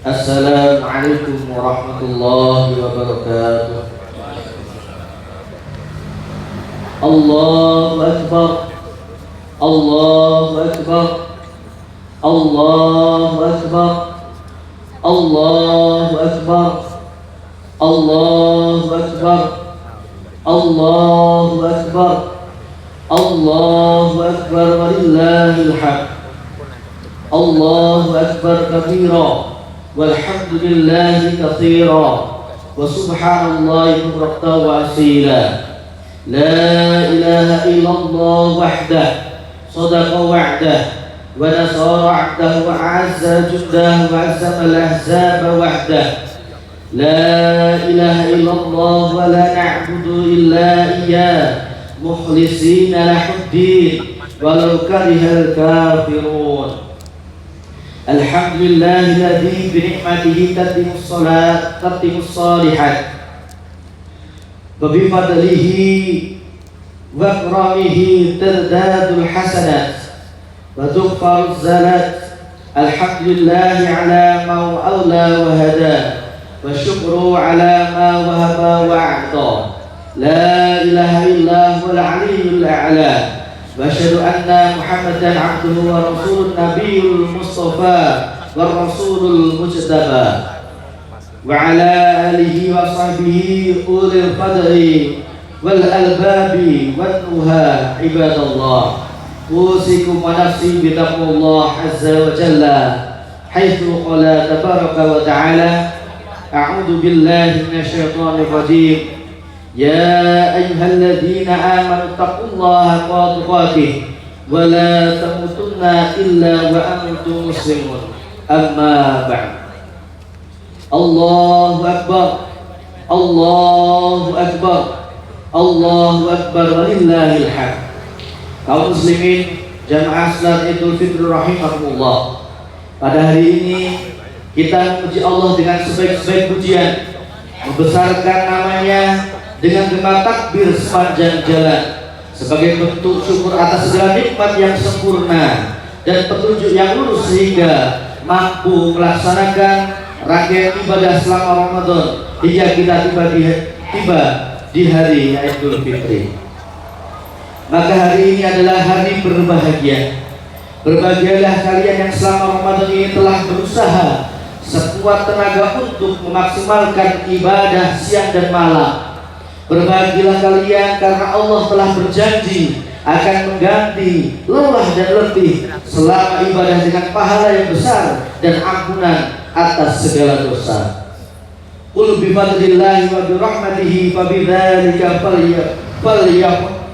Assalamualaikum warahmatullahi wabarakatuh. Allahu Akbar, Allahu Akbar, Allahu Akbar, Allahu Akbar, Allahu Akbar, Allahu Akbar, Allahu Akbar, walillahil hamd. Allahu Akbar kabira walhamdulillahi katsira wa subhanallahi bukratan wa asila. La ilaha illallah wahdah sadaqa wa'dah wa nasara 'abdahu wa 'azza jundahu wa 'azzama al-ahzaba wahdah. La ilaha illallah wa la na'budu illa iyyah mukhlishina lahuddin walau karihal kafirun. Alhamdulillahilladzi bi ni'matihi tatimmus shalihat wa bi fadlihi wa karamihi tazdadul hasanat wa tughfaruz zalat. Alhamdulillahi ala ma awla wa hada wa syukru ala ma wahaba wa a'ta. La ilaha illa huwal aliyyul a'la. Wa asyhadu anna Muhammadan 'abduhu wa rasulun nabiyul mustafa wa rasulul mujtaba wa ala alihi wa sahbihi ulil fadli wal albabi wan nuha ibadallah. Usikum wa nafsi bi taqwallah azza wa jalla haitsu qala tabaraka wa ta'ala a'udzu billahi minasyaitonir rajim. Ya ayyuhalladzina amanu taqullaha haqqa tuqatih wa la tamutunna illa wa antum muslimun. Amma ba'd. Allahu akbar, Allahu akbar, Allahu akbar, walillahil hamd. Kaum muslimin jamaah salat Idul Fitri rahimakumullah. Pada hari ini kita memuji Allah dengan sebaik-baik pujian, membesarkan namanya dengan gema takbir sepanjang jalan sebagai bentuk syukur atas segala nikmat yang sempurna dan petunjuk yang lurus sehingga mampu melaksanakan rangkaian ibadah selama Ramadan hingga kita tiba di hari Idul Fitri. Maka hari ini adalah hari berbahagia. Berbahagialah kalian yang selama Ramadan ini telah berusaha sekuat tenaga untuk memaksimalkan ibadah siang dan malam. Berbahagialah kalian karena Allah telah berjanji akan mengganti lelah dan letih selama ibadah dengan pahala yang besar dan ampunan atas segala dosa. Qul bi fadlillahi wa bi rahmatihi fa bidzalika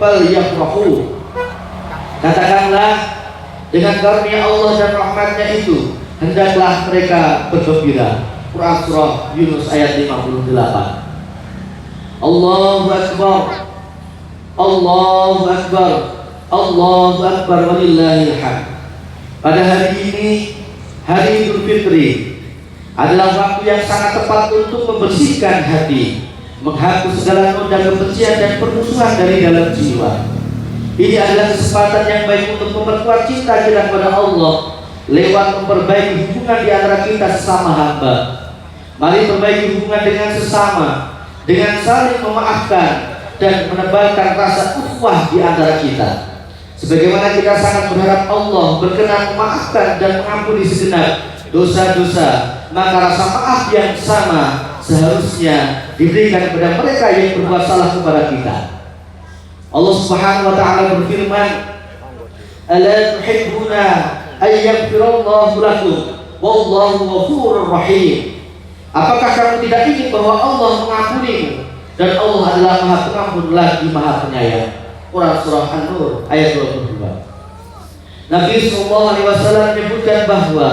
falyafrahu. Katakanlah, dengan karunia Allah dan rahmatnya itu hendaklah mereka bergembira. Quran surah Yunus ayat 58. Allahu akbar, Allahu akbar, Allahu akbar, walillahil hamd. Pada hari ini, hari Idul Fitri, adalah waktu yang sangat tepat untuk membersihkan hati, menghapus segala noda kebencian dan permusuhan dari dalam jiwa. Ini adalah kesempatan yang baik untuk memperkuat cinta kita kepada Allah lewat memperbaiki hubungan di antara kita sesama hamba. Mari perbaiki hubungan dengan sesama, dengan saling memaafkan dan menebalkan rasa ukhuwah di antara kita. Sebagaimana kita sangat berharap Allah berkenan memaafkan dan mengampuni segenap dosa-dosa, maka rasa maaf yang sama seharusnya diberikan kepada mereka yang berbuat salah kepada kita. Allah Subhanahu wa ta'ala berfirman, "Ala tuhibbuna ay yaghfirallahu lakum wallahu ghafurur rahim." Apakah kamu tidak ingin bahwa Allah mengampunimu dan Allah adalah Maha Pengampun lagi Maha Penyayang? Quran surah An-Nur ayat 22. Nabi sallallahu alaihi wasallam menyebutkan bahwa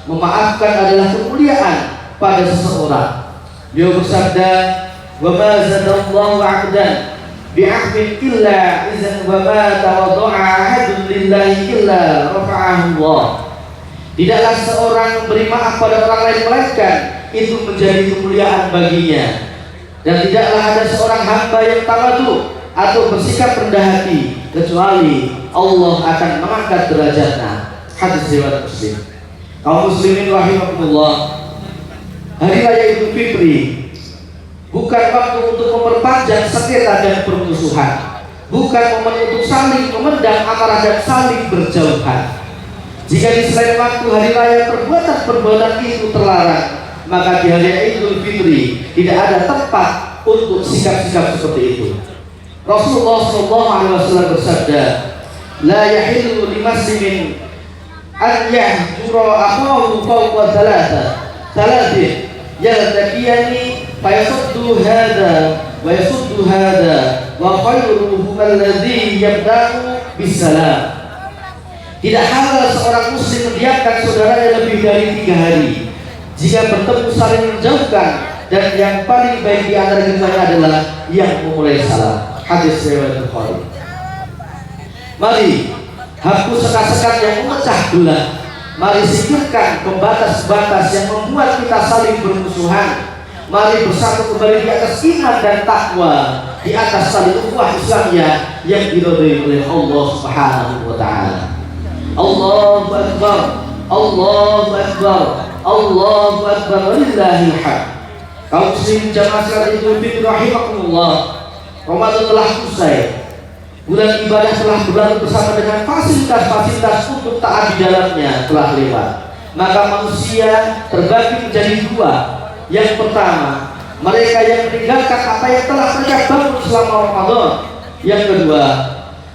memaafkan adalah kemuliaan pada seseorang. Beliau bersabda, "Wa ma zadallahu 'abdan bi'ahmin illa izan wa ma tawadda'a ahadun lillahi illa rafa'ahu Allah." Tidaklah seorang memberi maaf pada orang lain melainkan itu menjadi kemuliaan baginya, dan tidaklah ada seorang hamba yang tawadhu atau bersikap rendah hati kecuali Allah akan mengangkat derajatnya. Hadis riwayat Muslim. Kaum muslimin rahimakumullah, Hari Raya Idul Fitri bukan waktu untuk memperpanjang sengketa dan permusuhan, bukan momen untuk saling memendam amarah dan saling berjauhan. Jika di selain waktu hari raya perbuatan-perbuatan itu terlarang, maka di hari Idul Fitri tidak ada tempat untuk sikap-sikap seperti itu. Rasulullah SAW bersabda, "La yahillu limuslimin an yahjura akhahu fawqa thalathin yaltaqiyani fayasuddu hadha wa yasuddu hadha wa khairuhum alladhi yabda'u bisalam." Tidak halal seorang muslim mendiamkan saudaranya lebih dari 3 hari. Jika bertemu saling menjauhkan, dan yang paling baik di antara keduanya adalah yang memulai salam. Hadis riwayat Bukhari. Mari hapus sekat-sekat yang memecah belah. Mari singkirkan pembatas-batas yang membuat kita saling bermusuhan. Mari bersatu kembali di atas iman dan takwa, di atas tali ukhuwah Islamiyah yang diridhai oleh Allah Subhanahu wa taala. Allahu Akbar, Allahu Akbar, Allahu Akbar, walillahil hamd. Kaum muslimin jamaah salat Idul Fitri rahimakumullah. Ramadan telah usai. Bulan ibadah telah berlalu bersama dengan fasilitas-fasilitas untuk taat di dalamnya telah lewat. Maka manusia terbagi menjadi 2. Yang pertama, mereka yang meninggalkan apa yang telah mereka bangun selama Ramadan. Yang kedua,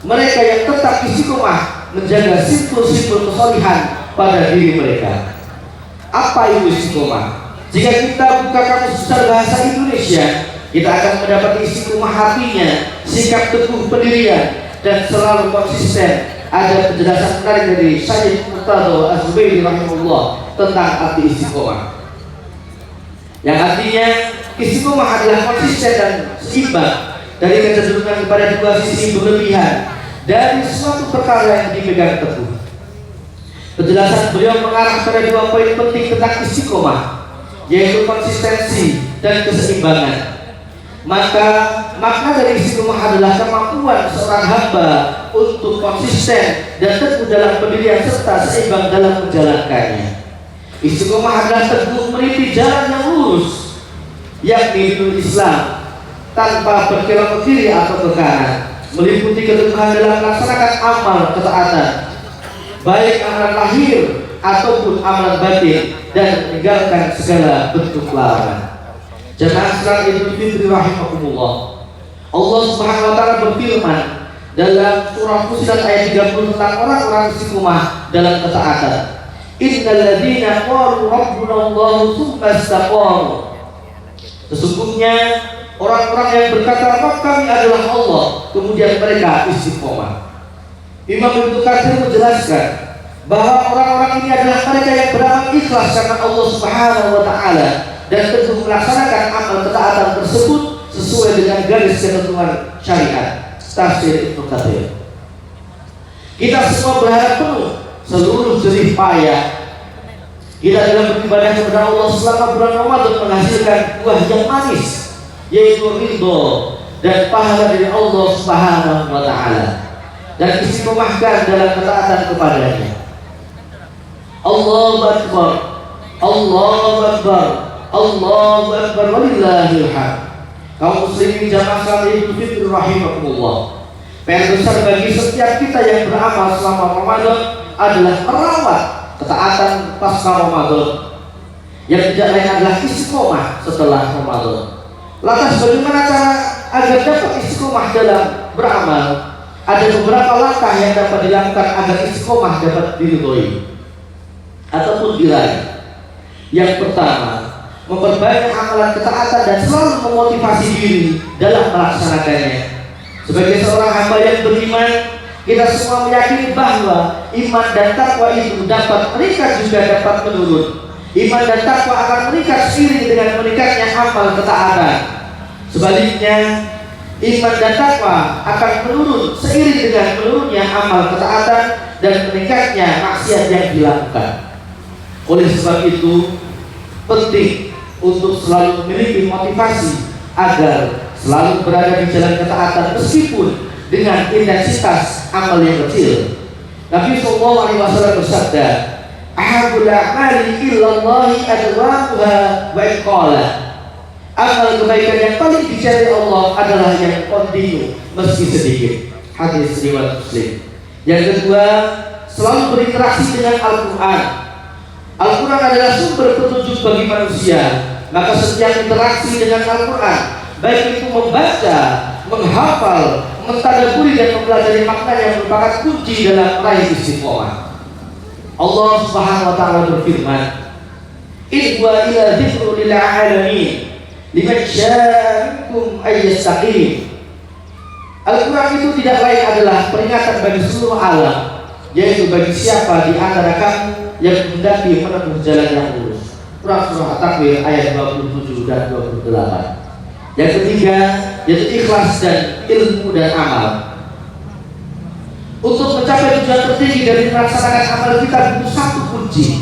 mereka yang tetap istiqomah menjaga simbol-simbol kesolihan pada diri mereka. Apa itu istiqomah? Jika kita buka kamus besar bahasa Indonesia, kita akan mendapati istiqomah hatinya, sikap teguh pendirian, dan selalu konsisten. Ada penjelasan menarik dari Syekh Murtado Az-Zubairi rahimahullah tentang arti istiqomah, yang artinya istiqomah adalah konsisten dan seimbang dari kecenderungan kepada 2 sisi berlebihan dari suatu perkara yang dipegang teguh. Penjelasan beliau mengarah pada 2 poin penting tentang istiqomah, yaitu konsistensi dan keseimbangan. Maka makna dari istiqomah adalah kemampuan seorang hamba untuk konsisten dan teguh dalam pendirian serta seimbang dalam menjalankannya. Istiqomah adalah teguh meniti jalan yang lurus, yakni dinul Islam, tanpa berkelok ke kiri atau ke kanan, meliputi keteguhan dalam melaksanakan amal ketaatan, baik amalan lahir ataupun amalan batin, dan meninggalkan segala bentuk larangan. Jamaah salat Idul Fitri rahimakumullah. Allah Subhanahu wa taala berfirman dalam surah Fussilat ayat 30 tentang orang-orang istiqomah dalam ketaatan. Innal ladzina qalu rabbuna Allah tsumma istaqamu. Sesungguhnya orang-orang yang berkata Rabb kami adalah Allah, kemudian mereka istiqomah. Imam Ibnu Katsir menjelaskan bahwa orang-orang ini adalah mereka yang beramal ikhlas karena Allah Subhanahu wa taala dan teguh melaksanakan amal ketaatan tersebut sesuai dengan garis ketentuan syariat. Tafsir Ibnu Katsir. Kita semua berharap penuh seluruh jerih payah kita dalam beribadah kepada Allah selama bulan Ramadan menghasilkan buah yang manis, yaitu ridho dan pahala dari Allah Subhanahu wa taala, dan istiqomahkan dalam ketaatan kepadanya. Allahu Akbar, Allahu Akbar, Allahu Akbar, walillahil hamd. Kaum muslimin jamaah salat Idul Fitri rahimakumullah. PR besar bagi setiap kita yang beramal selama Ramadan adalah merawat ketaatan pasca Ramadan, yang tidak lain adalah istiqomah setelah Ramadan. Lantas bagaimana cara agar dapat istiqomah dalam beramal? Ada beberapa langkah yang dapat dilakukan agar istiqomah dapat diridhoi ataupun diraih. Yang pertama, memperbanyak amalan ketaatan dan selalu memotivasi diri dalam melaksanakannya. Sebagai seorang hamba yang beriman, kita semua meyakini bahwa iman dan takwa itu dapat meningkat juga dapat menurun. Iman dan takwa akan meningkat seiring dengan meningkatnya amal ketaatan. Sebaliknya, iman dan takwa akan menurun seiring dengan menurunnya amal ketaatan dan meningkatnya maksiat yang dilakukan. Oleh sebab itu, penting untuk selalu memiliki motivasi agar selalu berada di jalan ketaatan meskipun dengan intensitas amal yang kecil. Nabi SAW bersabda, ahabul a'mali ilallahi adwamuha wa iqala. Amal kebaikan yang paling dicari Allah adalah yang kontinu meski sedikit. Hadis riwayat Muslim. Yang kedua, selalu berinteraksi dengan Al-Quran. Al-Quran adalah sumber petunjuk bagi manusia. Maka setiap interaksi dengan Al-Quran, baik itu membaca, menghafal, mentadabburi dan mempelajari makna yang merupakan kunci dalam meraih istiqomah. Allah Subhanahu wa taala berfirman, "In huwa illa dzikrun lil 'alamin liman syaa'a minkum ay yastaqim." Al-Quran itu tidak lain adalah peringatan bagi seluruh alam, yaitu bagi siapa di antara kamu yang mendaki menempuh jalan yang lurus. Quran surah At-Takwir ayat 27 dan 28. Yang ketiga, yaitu ikhlas dan ilmu dan amal. Untuk mencapai tujuan tertinggi dari melaksanakan amal kita butuh satu kunci,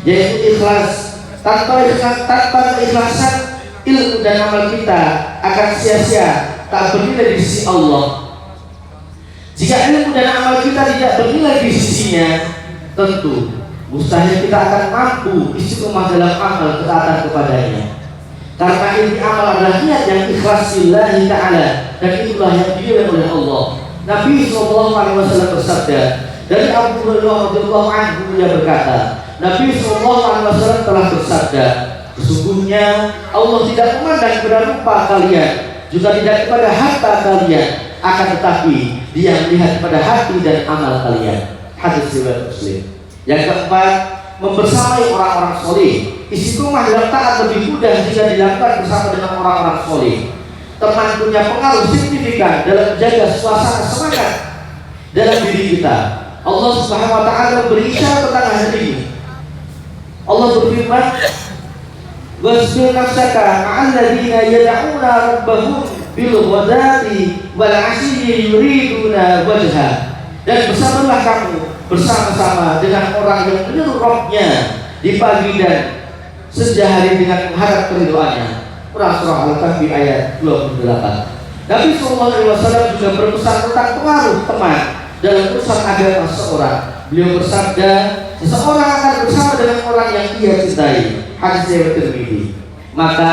yaitu ikhlas. Tanpa keikhlasan, ilmu dan amal kita akan sia-sia, tak bernilai di sisi Allah. Jika ilmu dan amal kita tidak bernilai di sisinya, tentu mustahil kita akan mampu istiqomah dalam amal ketaatan kepadanya. Karena inti amal adalah niat yang ikhlas lillahi ta'ala, dan itulah yang dinilai oleh Allah. Nabi SAW bersabda, dari Abu Hurairah radhiyallahu anhu, dia berkata, Nabi SAW telah bersabda, sesungguhnya Allah tidak memandang kepada rupa kalian, juga tidak kepada harta kalian, akan tetapi Dia melihat kepada hati dan amal kalian. Hadis riwayat Muslim. Yang keempat, membersamai orang-orang soleh. Istiqomah dalam taat lebih mudah jika dilakukan bersama dengan orang-orang soleh. Teman punya pengaruh signifikan dalam menjaga suasana semangat dalam diri kita. Allah Subhanahu wa taala beri isyarat tentang hal ini. Allah berfirman, "Wasbir nafsaka ma'al ladzina yad'una rabbahum bil ghadati wal 'ashyi yuriduna wajha." Dan bersabarlah kamu bersama-sama dengan orang yang menyeru Rabb-nya di pagi dan senja hari dengan mengharap keridhaannya. Quran surah Al-Kahfi ayat 28. Nabi SAW juga berpesan tentang pengaruh teman dalam urusan agama seseorang. Beliau bersabda, seseorang akan bersama dengan orang yang dia cintai. Hadis riwayat Tirmidzi. Maka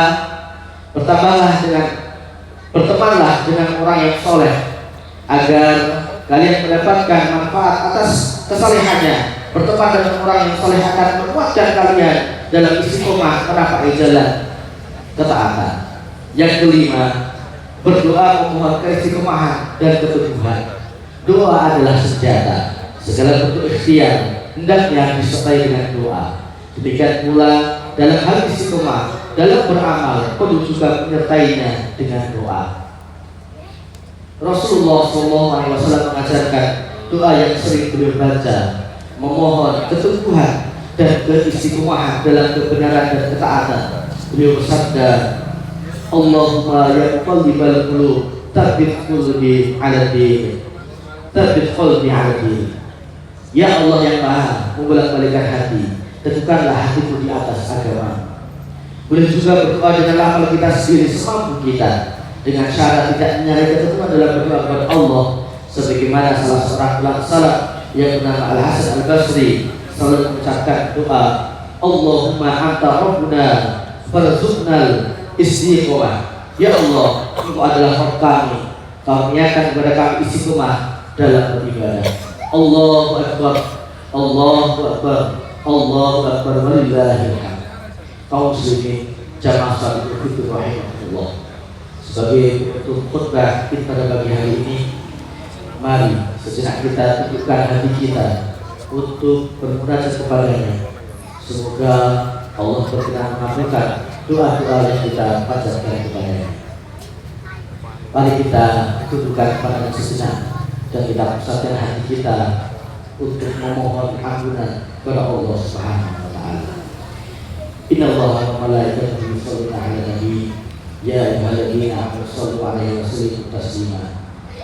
bertemanlah dengan orang yang soleh, agar kalian mendapatkan manfaat atas kesalehannya. Berteman dengan orang yang soleh akan menguatkan kalian dalam istiqomah menapai jalan ketaatan. Yang kelima, berdoa memohon keistiqomahan dan keteguhan. Doa adalah senjata. Segala bentuk ikhtiar hendaknya disertai dengan doa. Demikian pula dalam hal istiqomah, dalam beramal perlu juga menyertainya dengan doa. Rasulullah SAW mengajarkan doa yang sering beliau baca, memohon keteguhan dan keistiqomahan dalam kebenaran dan ketaatan. Beliau bersabda, Allahumma ya muqallibal qulub, tsabbit qalbi 'ala din. Tsabbit qalbi 'ala din. Ya Allah yang Maha membolak-balikkan hati, tentukanlah hatiku di atas agama. Boleh juga berdoa dengan amal kita sendiri semampu kita, dengan cara tidak menyalahi ketentuan dalam berdoa kepada Allah, sebagaimana salah seorang ulama salaf yang bernama Al-Hasan Al-Basri selalu mengucapkan doa, Allahumma anta rabbuna farzuqnal istiqomah. Ya Allah, Engkau adalah Rabb kami, Kau niatkan kepada kami istiqomah dalam beribadah. Allahu Akbar, Allahu Akbar, Allahu Akbar, walillahil hamd. Kaum muslimin jamaah salat Idul rahimahullah. Sebagai penutup khutbah kita pada pagi hari ini, mari sejenak kita teguhkan hati kita untuk bermunajat kepadanya. Semoga Allah berkenan mengabulkan doa-doa yang kita panjatkan kepadanya. Mari kita tundukkan pandangan sejenak dan kita pusatkan hati kita untuk memohon ampunan kepada Allah Subhanahu wa taala. Innallaha wa malaikatahu yusholluna 'alan nabi ya ayyuhalladzina amanu shollu 'alaihi wa sallimu taslima.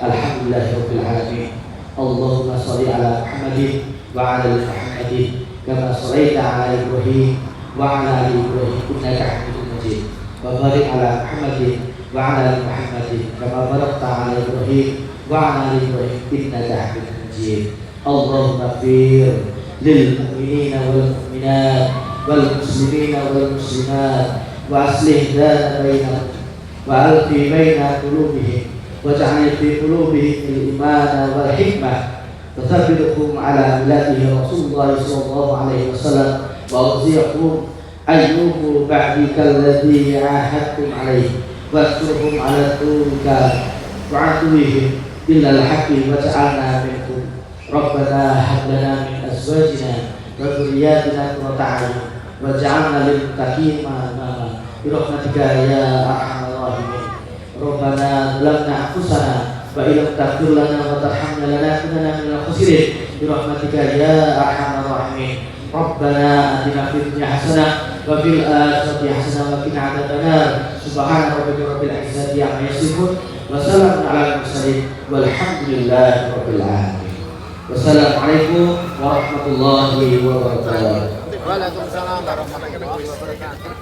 Alhamdulillahirabbil alamin. Allahumma shalli 'ala Muhammadin wa 'ala ali Muhammadin kama shallaita 'ala Ibrahim wa 'ala ali Ibrahim innaka Hamidum Majid. Wa barik 'ala Muhammadin wa 'ala ali Muhammadin kama barakta 'ala Ibrahim wa 'ala ali Ibrahim innaka Hamidum Majid. Allahumma fir للمؤمنين والمؤمنات والمسلمين والمسلمات وأصلح ذات بينهم وألق بين قلوبهم واجعل في قلوبهم الإيمان والحكمة وثبتهم على ملته رسول الله صلى الله عليه وسلم وأوزعهم أيوب بعدك الذي عاهدتم عليه واذكرهم على طولك وعدوهم إلا الحق واجعلنا منكم ربنا هب لنا من أزواجنا وذرياتنا قرة أعين واجعلنا للمتقين إماما برحمتك يا أرحم الراحمين ربنا ظلمنا أنفسنا وإن لم تغفر لنا وترحمنا لنكونن من الخاسرين برحمتك يا أرحم الراحمين ربنا آتنا في الدنيا حسنة وفي الآخرة حسنة وقنا عذاب النار سبحان ربك رب العزة عما يصفون وسلام على المرسلين والحمد لله رب العالمين والسلام عليكم ورحمة الله وبركاته. Waalaikumsalam warahmatullahi wabarakatuh.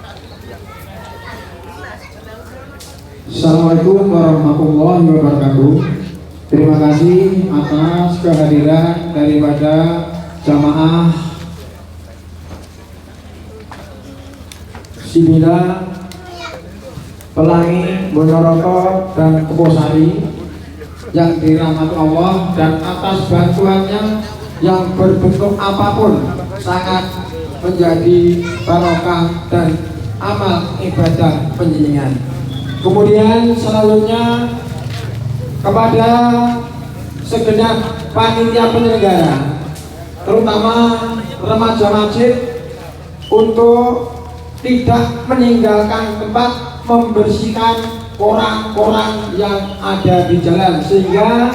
Assalamualaikum warahmatullahi wabarakatuh. Terima kasih atas kehadiran daripada jamaah Sibila, Pelangi, Bonoroto dan Keposari yang dirahmati Allah, dan atas bantuannya yang berbentuk apapun sangat menjadi barokah dan amal ibadah penjenengan. Kemudian selanjutnya kepada segenap panitia penyelenggara, terutama remaja masjid, untuk tidak meninggalkan tempat, membersihkan koran-koran yang ada di jalan, sehingga